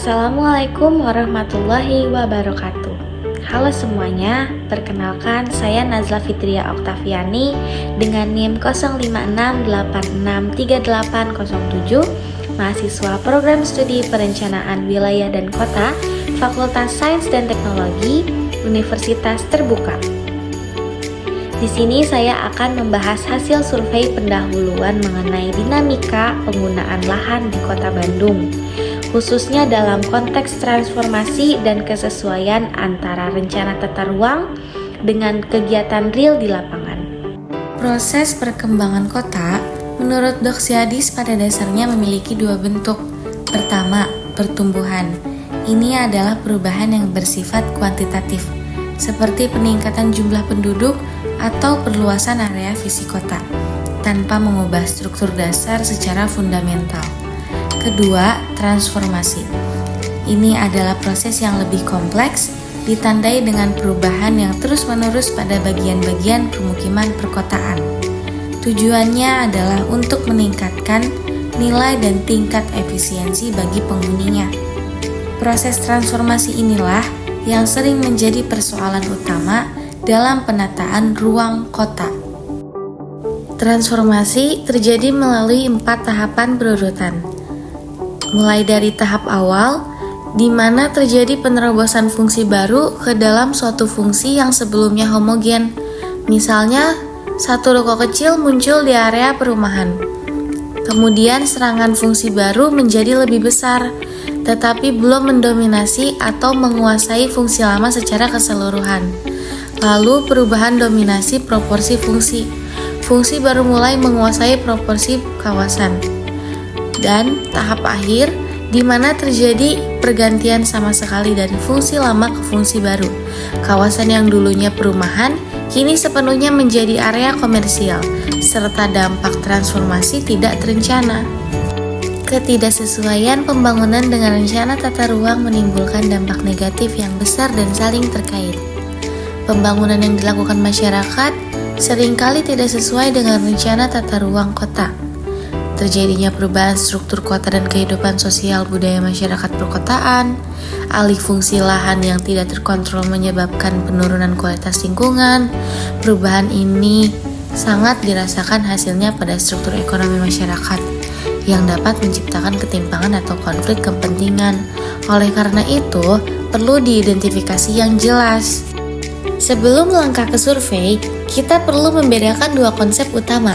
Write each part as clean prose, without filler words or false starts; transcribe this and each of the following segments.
Assalamualaikum warahmatullahi wabarakatuh. Halo semuanya, perkenalkan saya Nazla Fitria Oktaviani dengan NIM 0568638807, mahasiswa Program Studi Perencanaan Wilayah dan Kota, Fakultas Sains dan Teknologi, Universitas Terbuka. Di sini saya akan membahas hasil survei pendahuluan mengenai dinamika penggunaan lahan di Kota Bandung, khususnya dalam konteks transformasi dan kesesuaian antara rencana tata ruang dengan kegiatan real di lapangan. Proses perkembangan kota, menurut Doxiadis pada dasarnya memiliki dua bentuk. Pertama, pertumbuhan. Ini adalah perubahan yang bersifat kuantitatif, seperti peningkatan jumlah penduduk atau perluasan area visi kota, tanpa mengubah struktur dasar secara fundamental. Kedua, transformasi. Ini adalah proses yang lebih kompleks, ditandai dengan perubahan yang terus-menerus pada bagian-bagian permukiman perkotaan. Tujuannya adalah untuk meningkatkan nilai dan tingkat efisiensi bagi penghuninya. Proses transformasi inilah yang sering menjadi persoalan utama dalam penataan ruang kota. Transformasi terjadi melalui 4 tahapan berurutan. Mulai dari tahap awal, di mana terjadi penerobosan fungsi baru ke dalam suatu fungsi yang sebelumnya homogen. Misalnya, satu ruko kecil muncul di area perumahan. Kemudian serangan fungsi baru menjadi lebih besar, tetapi belum mendominasi atau menguasai fungsi lama secara keseluruhan. Lalu perubahan dominasi proporsi fungsi. Fungsi baru mulai menguasai proporsi kawasan. Dan tahap akhir, di mana terjadi pergantian sama sekali dari fungsi lama ke fungsi baru. Kawasan yang dulunya perumahan, kini sepenuhnya menjadi area komersial, serta dampak transformasi tidak terencana. Ketidaksesuaian pembangunan dengan rencana tata ruang menimbulkan dampak negatif yang besar dan saling terkait. Pembangunan yang dilakukan masyarakat seringkali tidak sesuai dengan rencana tata ruang kota. Terjadinya perubahan struktur kota dan kehidupan sosial budaya masyarakat perkotaan, alih fungsi lahan yang tidak terkontrol menyebabkan penurunan kualitas lingkungan. Perubahan ini sangat dirasakan hasilnya pada struktur ekonomi masyarakat yang dapat menciptakan ketimpangan atau konflik kepentingan. Oleh karena itu, perlu diidentifikasi yang jelas. Sebelum melangkah ke survei, kita perlu membedakan dua konsep utama.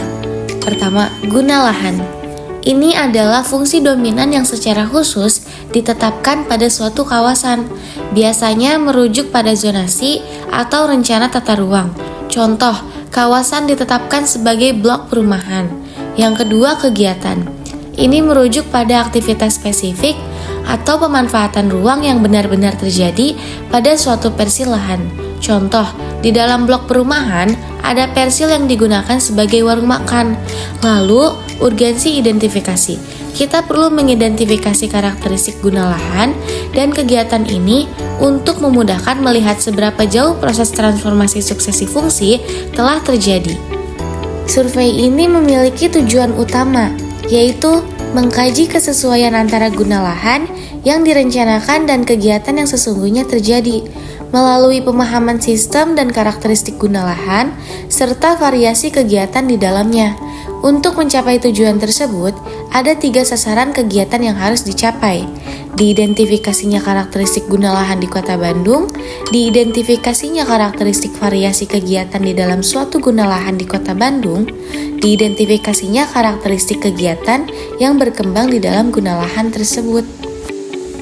Pertama, guna lahan. Ini adalah fungsi dominan yang secara khusus ditetapkan pada suatu kawasan, biasanya merujuk pada zonasi atau rencana tata ruang. Contoh, kawasan ditetapkan sebagai blok perumahan. Yang kedua, kegiatan. Ini merujuk pada aktivitas spesifik atau pemanfaatan ruang yang benar-benar terjadi pada suatu persil lahan. Contoh, di dalam blok perumahan ada persil yang digunakan sebagai warung makan. Lalu, urgensi identifikasi. Kita perlu mengidentifikasi karakteristik guna lahan dan kegiatan ini untuk memudahkan melihat seberapa jauh proses transformasi suksesi fungsi telah terjadi. Survei ini memiliki tujuan utama, yaitu mengkaji kesesuaian antara guna lahan yang direncanakan dan kegiatan yang sesungguhnya terjadi melalui pemahaman sistem dan karakteristik guna lahan serta variasi kegiatan di dalamnya. Untuk mencapai tujuan tersebut, ada 3 sasaran kegiatan yang harus dicapai. Diidentifikasinya karakteristik guna lahan di Kota Bandung, diidentifikasinya karakteristik variasi kegiatan di dalam suatu guna lahan di Kota Bandung, diidentifikasinya karakteristik kegiatan yang berkembang di dalam guna lahan tersebut.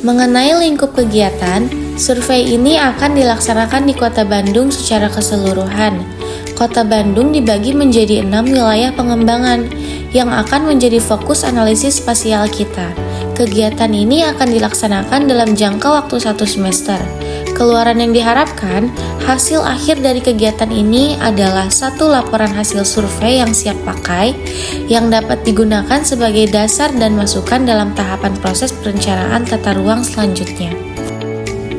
Mengenai lingkup kegiatan, survei ini akan dilaksanakan di Kota Bandung secara keseluruhan. Kota Bandung dibagi menjadi 6 wilayah pengembangan yang akan menjadi fokus analisis spasial kita. Kegiatan ini akan dilaksanakan dalam jangka waktu 1 semester. Keluaran yang diharapkan, hasil akhir dari kegiatan ini adalah 1 laporan hasil survei yang siap pakai, yang dapat digunakan sebagai dasar dan masukan dalam tahapan proses perencanaan tata ruang selanjutnya.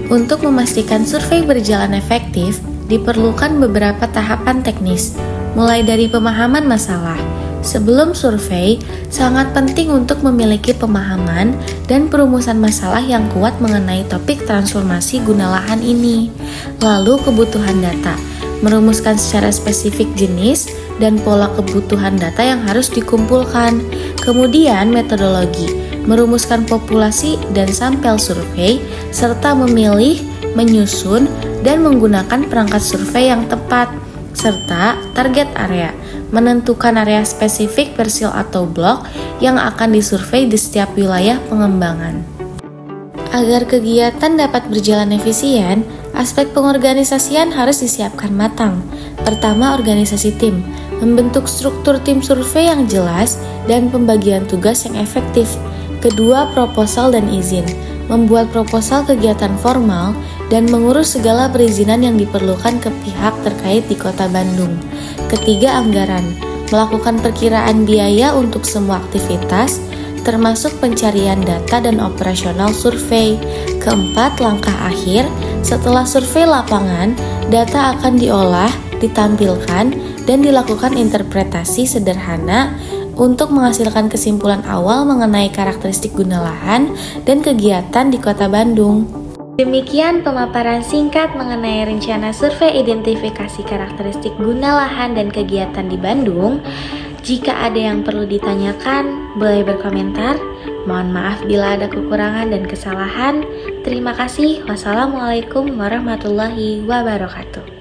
Untuk memastikan survei berjalan efektif, diperlukan beberapa tahapan teknis, mulai dari pemahaman masalah. Sebelum survei, sangat penting untuk memiliki pemahaman dan perumusan masalah yang kuat mengenai topik transformasi guna lahan ini. Lalu kebutuhan data, merumuskan secara spesifik jenis dan pola kebutuhan data yang harus dikumpulkan. Kemudian metodologi, merumuskan populasi dan sampel survei, serta memilih, menyusun, dan menggunakan perangkat survei yang tepat, serta target area, menentukan area spesifik persil atau blok yang akan disurvei di setiap wilayah pengembangan. Agar kegiatan dapat berjalan efisien, aspek pengorganisasian harus disiapkan matang. Pertama, organisasi tim, membentuk struktur tim survei yang jelas dan pembagian tugas yang efektif. Kedua, proposal dan izin, membuat proposal kegiatan formal dan mengurus segala perizinan yang diperlukan ke pihak terkait di Kota Bandung. Ketiga, anggaran, melakukan perkiraan biaya untuk semua aktivitas, termasuk pencarian data dan operasional survei. Keempat, langkah akhir, setelah survei lapangan, data akan diolah, ditampilkan, dan dilakukan interpretasi sederhana untuk menghasilkan kesimpulan awal mengenai karakteristik guna lahan dan kegiatan di Kota Bandung. Demikian pemaparan singkat mengenai rencana survei identifikasi karakteristik guna lahan dan kegiatan di Bandung. Jika ada yang perlu ditanyakan, boleh berkomentar. Mohon maaf bila ada kekurangan dan kesalahan. Terima kasih. Wassalamualaikum warahmatullahi wabarakatuh.